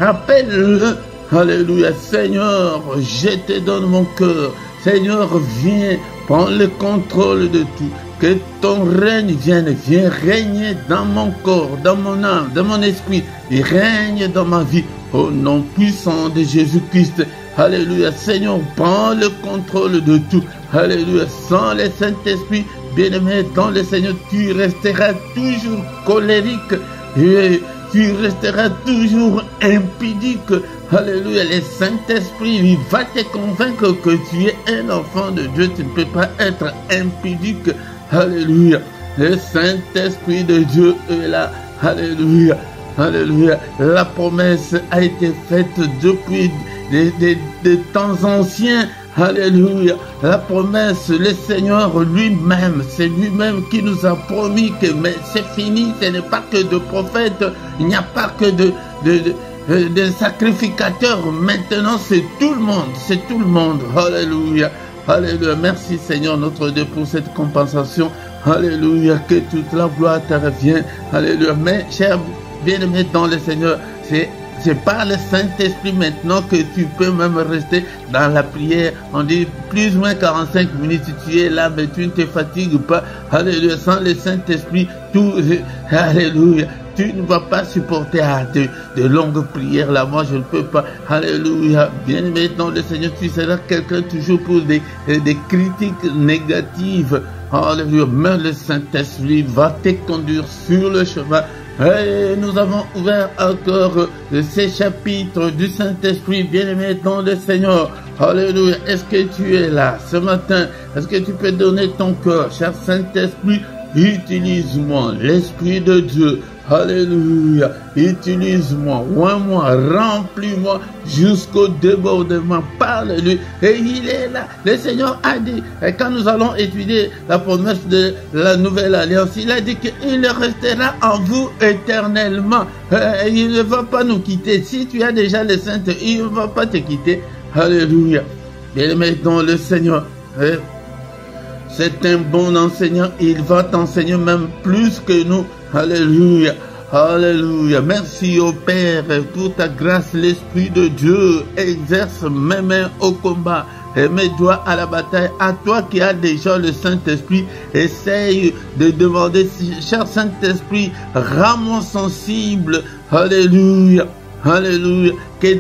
appelle-le. Alléluia. Seigneur, je te donne mon cœur. Seigneur, viens, prends le contrôle de tout. Que ton règne vienne régner dans mon corps, dans mon âme, dans mon esprit. Il règne dans ma vie. Au nom puissant de Jésus-Christ. Alléluia. Seigneur, prends le contrôle de tout. Alléluia. Sans le Saint-Esprit, bien-aimé dans le Seigneur, tu resteras toujours colérique. Et tu resteras toujours impudique. Alléluia. Le Saint-Esprit, il va te convaincre que tu es un enfant de Dieu. Tu ne peux pas être impudique. Alléluia. Le Saint-Esprit de Dieu est là. Alléluia. Alléluia. La promesse a été faite depuis des temps anciens. Alléluia. La promesse, le Seigneur lui-même, c'est lui-même qui nous a promis que mais c'est fini, ce n'est pas que de prophètes, il n'y a pas que de sacrificateurs. Maintenant, c'est tout le monde, c'est tout le monde. Alléluia. Alléluia. Merci Seigneur notre Dieu pour cette compensation. Alléluia. Que toute la gloire te revienne. Alléluia. Mais cher bien-aimé dans le Seigneur, c'est par le Saint-Esprit maintenant que tu peux même rester dans la prière. On dit plus ou moins 45 minutes, tu es là, mais tu ne te fatigues pas. Alléluia. Sans le Saint-Esprit, alléluia, tu ne vas pas supporter de longues prières là. Moi, je ne peux pas. Alléluia. Bien-aimé dans le Seigneur, tu seras quelqu'un toujours pour des critiques négatives. Alléluia. Mais le Saint-Esprit va te conduire sur le chemin. Et nous avons ouvert encore ces chapitres du Saint-Esprit, bien-aimé dans le Seigneur. Alléluia. Est-ce que tu es là ce matin? Est-ce que tu peux donner ton cœur, cher Saint-Esprit? utilise-moi, l'Esprit de Dieu. Alléluia, utilise-moi, oins-moi, remplis-moi jusqu'au débordement, parle-lui. Et il est là, le Seigneur a dit, et quand nous allons étudier la promesse de la nouvelle alliance, il a dit qu'il restera en vous éternellement. Il ne va pas nous quitter. Si tu as déjà le Saint, il ne va pas te quitter. Alléluia, bien-aimé dans le Seigneur. C'est un bon enseignant, il va t'enseigner même plus que nous. Alléluia, alléluia. Merci au Père pour ta grâce, l'Esprit de Dieu exerce mes mains au combat et mes doigts à la bataille. À toi qui as déjà le Saint-Esprit, essaye de demander, cher Saint-Esprit, rends-moi sensible. Alléluia, alléluia. Que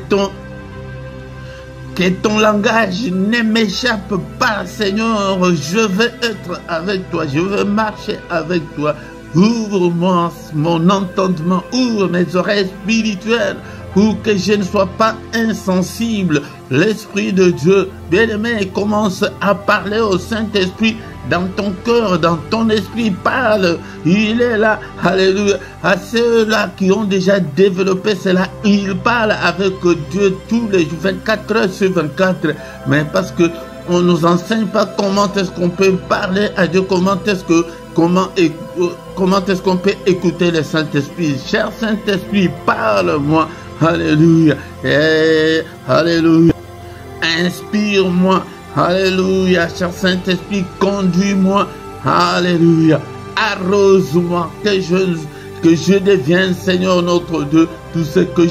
ton langage ne m'échappe pas, Seigneur. Je veux être avec toi. Je veux marcher avec toi. Ouvre-moi mon entendement. Ouvre mes oreilles spirituelles pour que je ne sois pas insensible. L'Esprit de Dieu, bien-aimé, commence à parler au Saint-Esprit dans ton cœur, dans ton esprit. Parle. Il est là. Alléluia. À ceux-là qui ont déjà développé cela, il parle avec Dieu tous les jours, 24 heures sur 24. Mais parce que on nous enseigne pas comment est-ce qu'on peut parler à Dieu, comment est-ce qu'on peut écouter le Saint-Esprit. Cher Saint-Esprit, parle-moi. Alléluia. Alléluia. Inspire-moi. Alléluia. Cher Saint-Esprit, conduis-moi. Alléluia. Arrose-moi. Que je devienne, Seigneur notre Dieu, tout ce que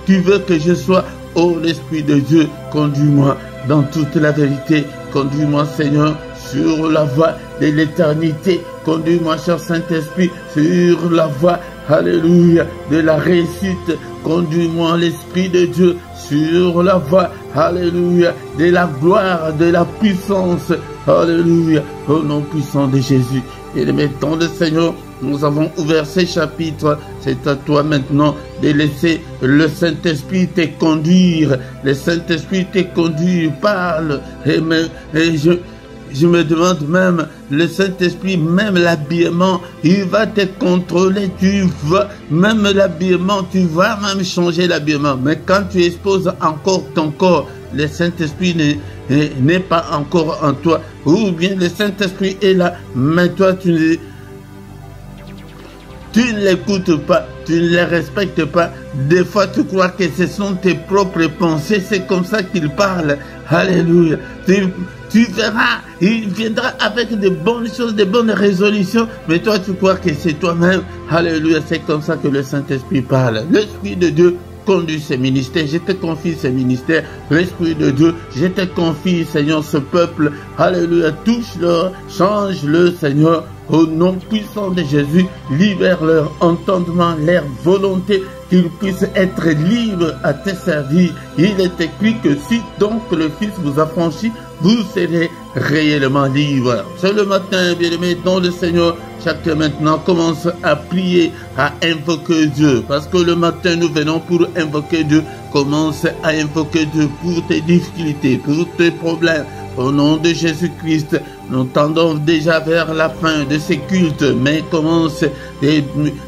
tu veux que je sois. Oh, l'Esprit de Dieu, conduis-moi dans toute la vérité. Conduis-moi, Seigneur, sur la voie de l'éternité. Conduis-moi, cher Saint-Esprit, sur la voie, alléluia, de la réussite. Conduis-moi, l'Esprit de Dieu, sur la voie, alléluia, de la gloire, de la puissance. Alléluia, au nom puissant de Jésus. Et le mettant le Seigneur, nous avons ouvert ces chapitres. C'est à toi maintenant de laisser le Saint-Esprit te conduire. Le Saint-Esprit te conduit, parle. Et je me demande même, le Saint-Esprit, même l'habillement, il va te contrôler. Tu vas, même l'habillement, tu vas même changer l'habillement. Mais quand tu exposes encore ton corps, le Saint-Esprit n'est pas encore en toi. Ou bien le Saint-Esprit est là, mais toi tu ne l'écoutes pas, tu ne les respectes pas. Des fois tu crois que ce sont tes propres pensées, c'est comme ça qu'il parle. Alléluia. Tu verras, il viendra avec de bonnes choses, de bonnes résolutions, mais toi tu crois que c'est toi-même. Alléluia, c'est comme ça que le Saint-Esprit parle. L'Esprit de Dieu conduit ces ministères, je te confie ces ministères, l'Esprit de Dieu, je te confie, Seigneur, ce peuple, alléluia, touche-le, change-le, Seigneur, au nom puissant de Jésus, libère leur entendement, leur volonté, qu'ils puissent être libres à te servir. Il est écrit que si donc le Fils vous affranchit, vous serez réellement libre. C'est le matin, bien-aimé, dans le Seigneur, chacun maintenant commence à prier, à invoquer Dieu. Parce que le matin, nous venons pour invoquer Dieu. Commence à invoquer Dieu pour tes difficultés, pour tes problèmes. Au nom de Jésus-Christ, nous tendons déjà vers la fin de ces cultes, mais commence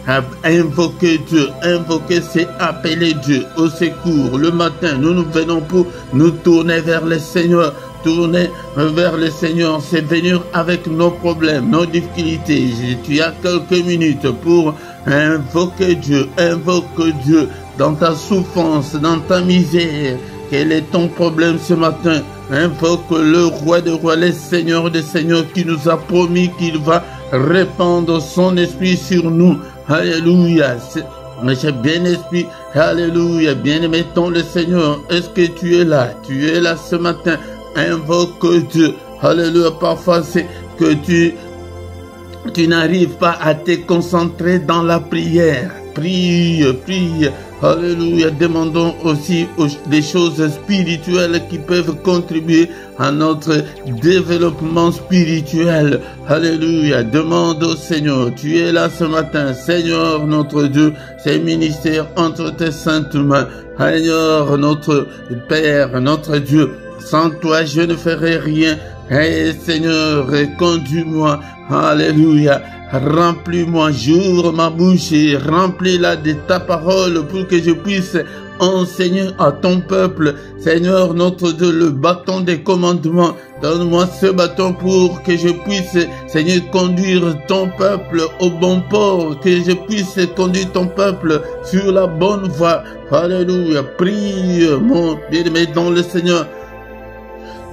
à invoquer Dieu. Invoquer, c'est appeler Dieu au secours. Le matin, nous venons pour nous tourner vers le Seigneur. Tourner vers le Seigneur, c'est venir avec nos problèmes, nos difficultés. Tu as quelques minutes pour invoquer Dieu. Invoque Dieu dans ta souffrance, dans ta misère. Quel est ton problème ce matin? Invoque le roi des rois, le Seigneur des seigneurs qui nous a promis qu'il va répandre son esprit sur nous. Alléluia. Monsieur bien-esprit, alléluia. Bien-aimé ton le Seigneur, est-ce que tu es là? Tu es là ce matin. Invoque Dieu. Alléluia. Parfois, c'est que tu n'arrives pas à te concentrer dans la prière. Prie, prie. Alléluia. Demandons aussi des choses spirituelles qui peuvent contribuer à notre développement spirituel. Alléluia. Demande au Seigneur. Tu es là ce matin. Seigneur notre Dieu, ces ministères entre tes saintes mains. Seigneur notre Père, notre Dieu. Sans toi, je ne ferai rien. Et Seigneur, conduis-moi. Alléluia. Remplis-moi, j'ouvre ma bouche et remplis-la de ta parole pour que je puisse enseigner à ton peuple. Seigneur, notre Dieu, le bâton des commandements. Donne-moi ce bâton pour que je puisse, Seigneur, conduire ton peuple au bon port, que je puisse conduire ton peuple sur la bonne voie. Alléluia. Prie, mon bien-aimé dans le Seigneur.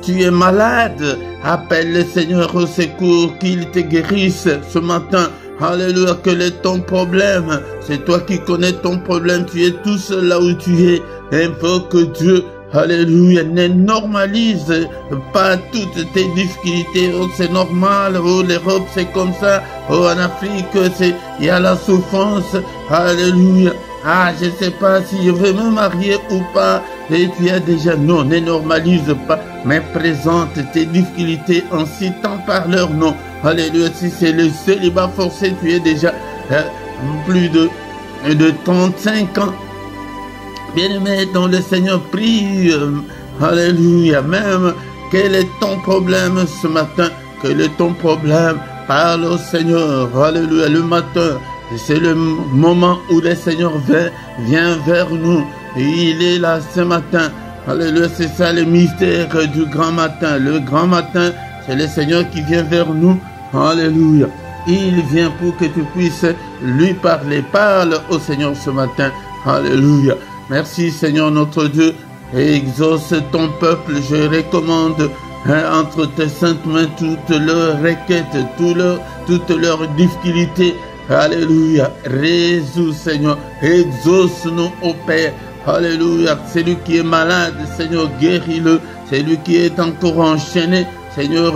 Tu es malade, appelle le Seigneur au secours, qu'il te guérisse ce matin. Alléluia, quel est ton problème? C'est toi qui connais ton problème, tu es tout seul là où tu es. Il faut que Dieu, alléluia, ne normalise pas toutes tes difficultés. Oh, c'est normal, oh, l'Europe c'est comme ça, oh, en Afrique il y a la souffrance. Alléluia. Ah, je ne sais pas si je veux me marier ou pas. Et tu as déjà, non, ne normalise pas, mais présente tes difficultés en citant par leur nom. Alléluia, si c'est le célibat forcé, tu es déjà plus de 35 ans. Bien-aimé dans le Seigneur, prie. Alléluia, même quel est ton problème ce matin? Quel est ton problème? Parle au Seigneur. Alléluia, le matin. C'est le moment où le Seigneur vient vers nous. Et il est là ce matin. Alléluia, c'est ça le mystère du grand matin. Le grand matin, c'est le Seigneur qui vient vers nous. Alléluia. Il vient pour que tu puisses lui parler. Parle au Seigneur ce matin. Alléluia. Merci Seigneur notre Dieu. Exauce ton peuple. Je recommande entre tes saintes mains toutes leurs requêtes, toutes leurs difficultés. Alléluia. Résous, Seigneur. Exauce-nous, ô Père. Alléluia. Celui qui est malade, Seigneur, guéris-le. Celui qui est encore enchaîné, Seigneur,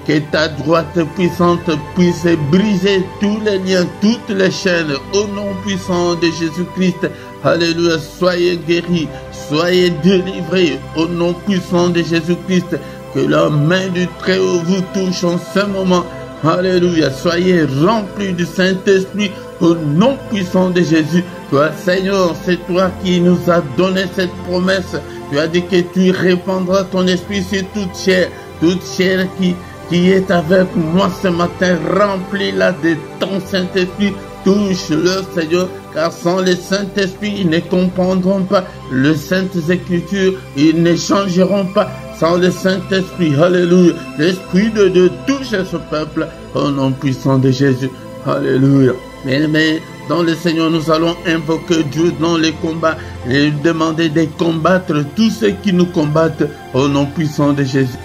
que ta droite puissante puisse briser tous les liens, toutes les chaînes. Au nom puissant de Jésus-Christ. Alléluia. Soyez guéris. Soyez délivrés. Au nom puissant de Jésus-Christ. Que la main du Très-Haut vous touche en ce moment. Alléluia, soyez remplis du Saint-Esprit au nom puissant de Jésus. Toi, Seigneur, c'est toi qui nous as donné cette promesse. Tu as dit que tu répandras ton esprit sur toute chair qui est avec moi ce matin. Remplis-la de ton Saint-Esprit. Touche-le, Seigneur, car sans le Saint-Esprit, ils ne comprendront pas les Saintes Écritures. Ils ne changeront pas. Sans le Saint-Esprit, alléluia, l'Esprit de Dieu touche ce peuple au nom puissant de Jésus, alléluia. Mais dans le Seigneur, nous allons invoquer Dieu dans les combats et lui demander de combattre tous ceux qui nous combattent au nom puissant de Jésus.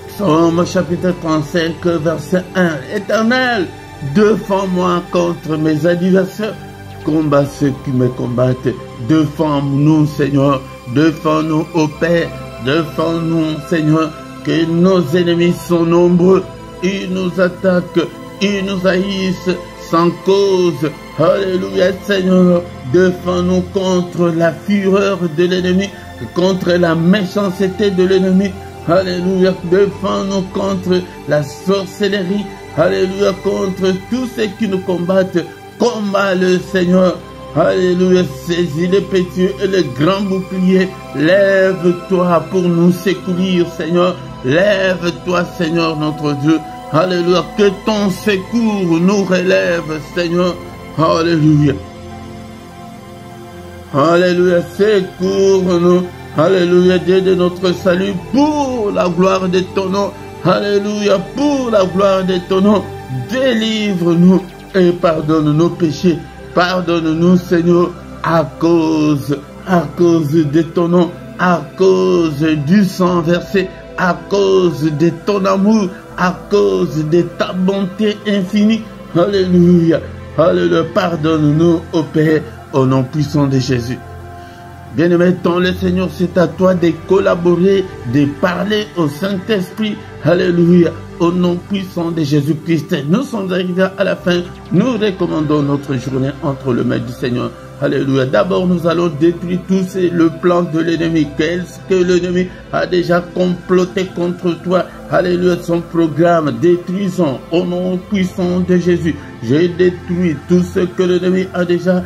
Psaume chapitre 35, verset 1. Éternel, défends-moi contre mes adversaires, combat ceux qui me combattent. Défends-nous, Seigneur, défends-nous, ô Père. Défends-nous, Seigneur, que nos ennemis sont nombreux. Ils nous attaquent, ils nous haïssent sans cause. Alléluia, Seigneur. Défends-nous contre la fureur de l'ennemi, contre la méchanceté de l'ennemi. Alléluia. Défends-nous contre la sorcellerie. Alléluia. Contre tous ceux qui nous combattent. Combat le Seigneur. Alléluia, saisis le petit et le grand bouclier. Lève-toi pour nous secourir, Seigneur. Lève-toi, Seigneur, notre Dieu. Alléluia, que ton secours nous relève, Seigneur. Alléluia. Alléluia, secours-nous. Alléluia, Dieu de notre salut, pour la gloire de ton nom. Alléluia, pour la gloire de ton nom. Délivre-nous et pardonne nos péchés. Pardonne-nous, Seigneur, à cause de ton nom, à cause du sang versé, à cause de ton amour, à cause de ta bonté infinie. Alléluia. Alléluia. Pardonne-nous, ô Père, au nom puissant de Jésus. Bien-aimé, dans le Seigneur, c'est à toi de collaborer, de parler au Saint-Esprit. Alléluia. Au nom puissant de Jésus-Christ, nous sommes arrivés à la fin. Nous recommandons notre journée entre les mains du Seigneur. Alléluia. D'abord, nous allons détruire tous le plan de l'ennemi. Qu'est-ce que l'ennemi a déjà comploté contre toi? Alléluia. Son programme, détruisons au nom puissant de Jésus. J'ai détruit tout ce que l'ennemi a déjà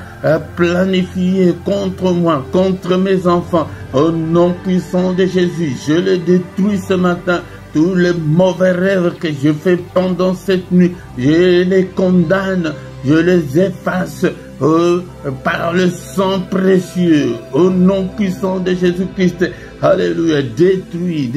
planifié contre moi, contre mes enfants. Au nom puissant de Jésus, je le détruis ce matin. tous les mauvais rêves que je fais pendant cette nuit, je les condamne, je les efface par le sang précieux, au nom puissant de Jésus-Christ. Alléluia, détruis.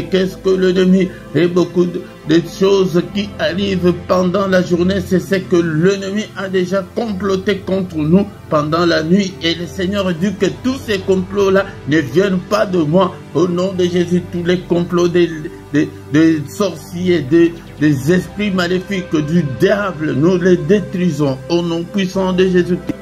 Qu'est-ce que l'ennemi et beaucoup de choses qui arrivent pendant la journée, c'est ce que l'ennemi a déjà comploté contre nous pendant la nuit. Et le Seigneur dit que tous ces complots-là ne viennent pas de moi. Au nom de Jésus, tous les complots des sorciers, des esprits maléfiques, du diable, nous les détruisons au nom puissant de Jésus-Christ.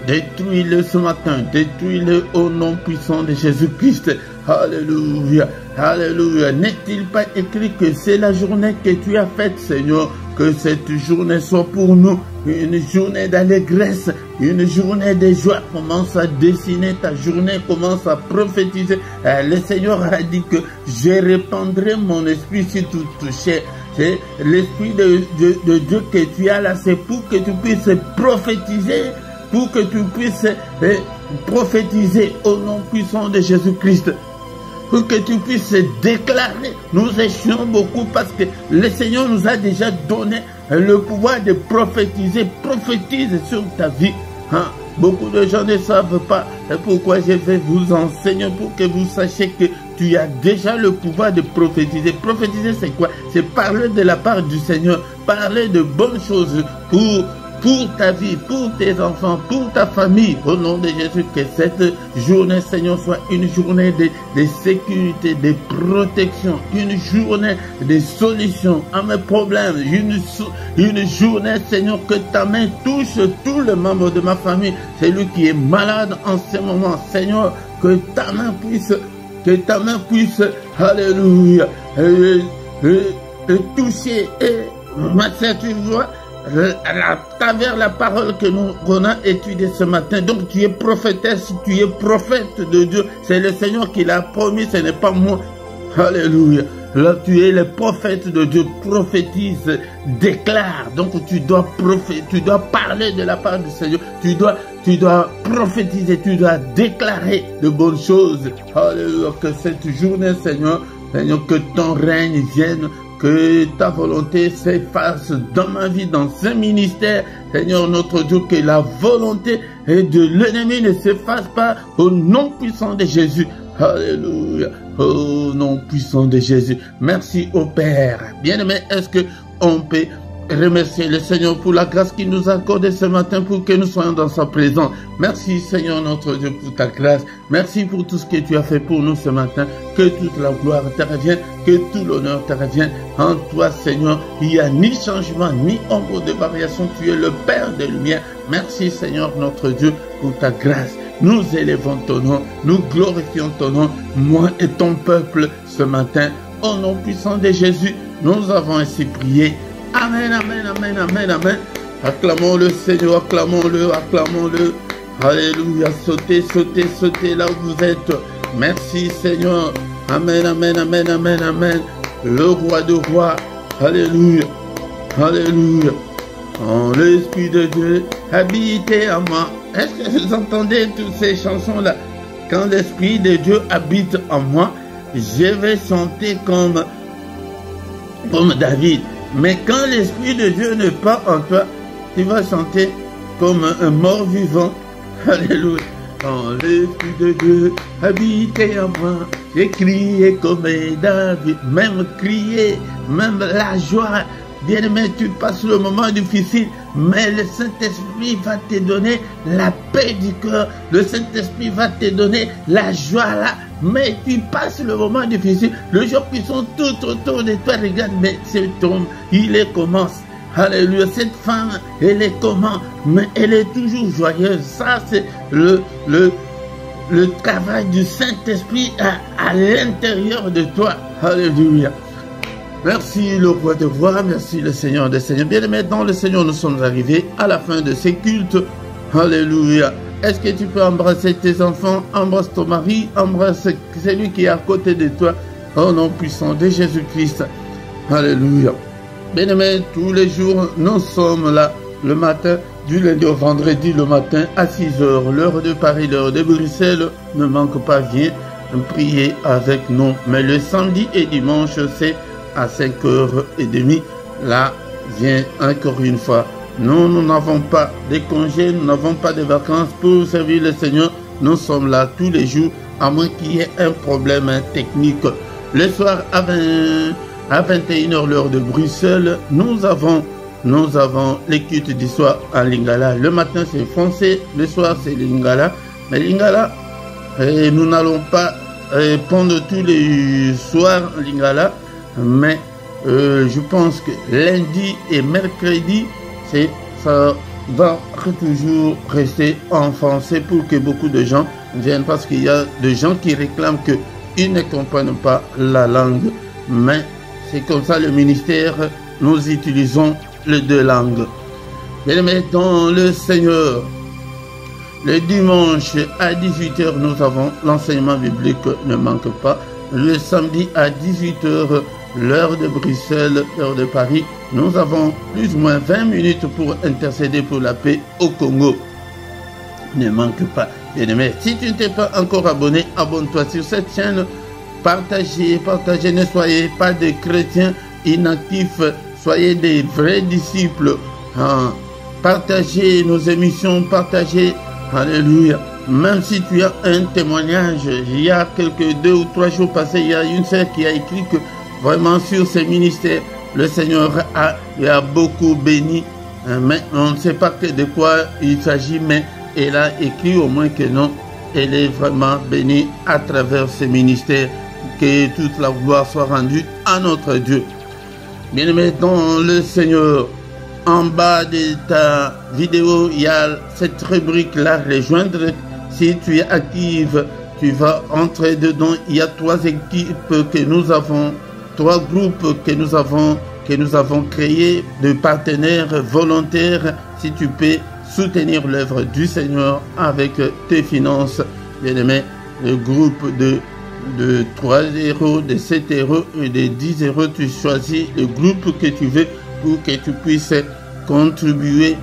Détruis-le ce matin, détruis-le au nom puissant de Jésus-Christ. Alléluia, alléluia. N'est-il pas écrit que c'est la journée que tu as faite, Seigneur? Que cette journée soit pour nous une journée d'allégresse, une journée de joie. Commence à dessiner ta journée, commence à prophétiser. Le Seigneur a dit que je répandrai mon esprit sur toute chair. C'est l'esprit de Dieu que tu as là, c'est pour que tu puisses prophétiser, pour que tu puisses prophétiser au nom puissant de Jésus-Christ. Pour que tu puisses déclarer. Nous échouons beaucoup parce que le Seigneur nous a déjà donné le pouvoir de prophétiser. Prophétise sur ta vie. Hein? Beaucoup de gens ne savent pas. C'est pourquoi je vais vous enseigner pour que vous sachiez que tu as déjà le pouvoir de prophétiser. Prophétiser, c'est quoi? C'est parler de la part du Seigneur. Parler de bonnes choses pour ta vie, pour tes enfants, pour ta famille. Au nom de Jésus, que cette journée, Seigneur, soit une journée de sécurité, de protection, une journée de solution à mes problèmes, une journée, Seigneur, que ta main touche tous les membres de ma famille. Celui qui est malade en ce moment, Seigneur, que ta main puisse, alléluia, toucher ma certitude, à travers la parole que qu'on a étudiée ce matin. Donc tu es prophétesse, tu es prophète de Dieu. C'est le Seigneur qui l'a promis, ce n'est pas moi. Alléluia. Là tu es le prophète de Dieu, prophétise, déclare. Donc tu dois parler de la part du Seigneur. Tu dois prophétiser, tu dois déclarer de bonnes choses. Alléluia. Que cette journée, Seigneur, que ton règne vienne. Que ta volonté s'efface dans ma vie, dans ce ministère. Seigneur notre Dieu, que la volonté de l'ennemi ne s'efface pas au nom puissant de Jésus. Alléluia. Au nom puissant de Jésus. Merci au Père. Bien-aimé, est-ce que on peut remercier le Seigneur pour la grâce qu'il nous a accordée ce matin pour que nous soyons dans sa présence. Merci Seigneur notre Dieu pour ta grâce. Merci pour tout ce que tu as fait pour nous ce matin. Que toute la gloire te revienne, que tout l'honneur te revienne. En toi Seigneur, il n'y a ni changement, ni ombre de variation. Tu es le Père de lumière. Merci Seigneur notre Dieu pour ta grâce. Nous élevons ton nom, nous glorifions ton nom, moi et ton peuple ce matin. Au nom puissant de Jésus, nous avons ainsi prié. Amen, amen, amen, amen, amen. Acclamons le Seigneur, acclamons-le, acclamons-le. Alléluia, sautez, sautez, sautez là où vous êtes. Merci Seigneur. Amen, amen, amen, amen, amen. Le roi de rois. Alléluia, alléluia. En l'Esprit de Dieu, habitez en moi. Est-ce que vous entendez toutes ces chansons-là? Quand l'Esprit de Dieu habite en moi, je vais chanter comme David. Mais quand l'Esprit de Dieu n'est pas en toi, tu vas chanter comme un mort vivant. Alléluia. Quand l'Esprit de Dieu habite en moi, j'ai crié comme David, même crier, même la joie. Bien-aimé, tu passes le moment difficile, mais le Saint-Esprit va te donner la paix du cœur. Le Saint-Esprit va te donner la joie là. Mais tu passes le moment difficile. Les gens qui sont tout autour de toi, regarde, mais cet homme, il est comment? Alléluia, cette femme, elle est comment? Mais elle est toujours joyeuse. Ça, c'est le travail du Saint-Esprit à l'intérieur de toi. Alléluia. Merci le roi de roi, merci le Seigneur des Seigneurs. Bien-aimés, dans le Seigneur, nous sommes arrivés à la fin de ces cultes. Alléluia. Est-ce que tu peux embrasser tes enfants, embrasse ton mari, embrasse celui qui est à côté de toi, au nom puissant de Jésus-Christ. Alléluia. Bien-aimés, tous les jours, nous sommes là le matin, du lundi au vendredi, le matin à 6 h, l'heure de Paris, l'heure de Bruxelles. Ne manque pas, viens prier avec nous. Mais le samedi et dimanche, c'est à 5h30. Là, vient encore une fois. Nous n'avons pas de congés, nous n'avons pas de vacances pour servir le Seigneur. Nous sommes là tous les jours, à moins qu'il y ait un problème technique. Le soir, à 21h, l'heure de Bruxelles, nous avons l'écoute du soir en lingala. Le matin, c'est français, le soir, c'est lingala. Mais lingala, nous n'allons pas répondre tous les soirs en lingala, mais je pense que lundi et mercredi, ça va toujours rester en français pour que beaucoup de gens viennent, parce qu'il y a des gens qui réclament qu'ils ne comprennent pas la langue. Mais c'est comme ça le ministère, nous utilisons les deux langues. Bien-aimés dans le Seigneur, le dimanche à 18h, nous avons l'enseignement biblique, ne manque pas. Le samedi à 18h, l'heure de Bruxelles, l'heure de Paris, nous avons plus ou moins 20 minutes pour intercéder pour la paix au Congo. Ne manque pas. Bien-aimé, si tu ne t'es pas encore abonné, abonne-toi sur cette chaîne. Partagez, ne soyez pas des chrétiens inactifs, soyez des vrais disciples. Partagez nos émissions, partagez, alléluia. Même si tu as un témoignage, il y a quelques 2 ou 3 jours passés, il y a une sœur qui a écrit que vraiment sur ces ministères, le Seigneur a beaucoup béni, mais on ne sait pas de quoi il s'agit, mais elle a écrit au moins que non, elle est vraiment bénie à travers ces ministères, que toute la gloire soit rendue à notre Dieu. Bien-aimé dans le Seigneur, en bas de ta vidéo, il y a cette rubrique-là, rejoindre. Si tu es active, tu vas entrer dedans. Il y a 3 équipes que nous avons, 3 groupes que nous avons créés de partenaires volontaires. Si tu peux soutenir l'œuvre du Seigneur avec tes finances, bien-aimé, le groupe de 3 €, de 7 € et de 10 €, tu choisis le groupe que tu veux pour que tu puisses contribuer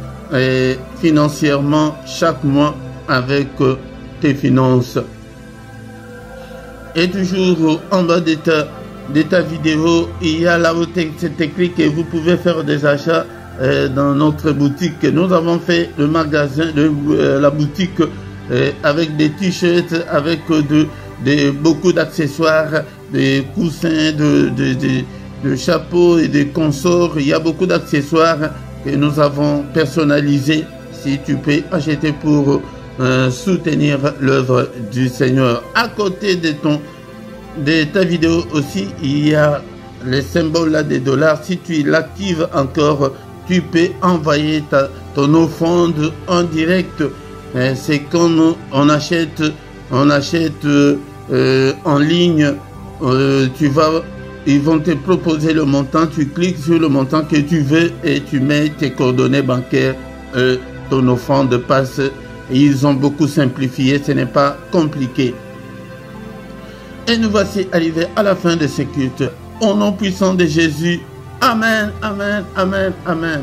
financièrement chaque mois avec tes finances. Et toujours en bas de ta vidéo, il y a là où c'est écrit que vous pouvez faire des achats dans notre boutique. Nous avons fait le magasin, la boutique avec des t-shirts, avec beaucoup d'accessoires, des coussins, de chapeaux et des consorts. Il y a beaucoup d'accessoires que nous avons personnalisés. Si tu peux acheter pour soutenir l'œuvre du Seigneur. À côté de ta vidéo aussi, il y a le symbole là des dollars. Si tu l'actives encore, tu peux envoyer ton offrande en direct. C'est comme on achète en ligne. Ils vont te proposer le montant, tu cliques sur le montant que tu veux et tu mets tes coordonnées bancaires, ton offrande passe. Ils ont beaucoup simplifié, ce n'est pas compliqué. Et nous voici arrivés à la fin de ce culte. Au nom puissant de Jésus, Amen, Amen, Amen, Amen.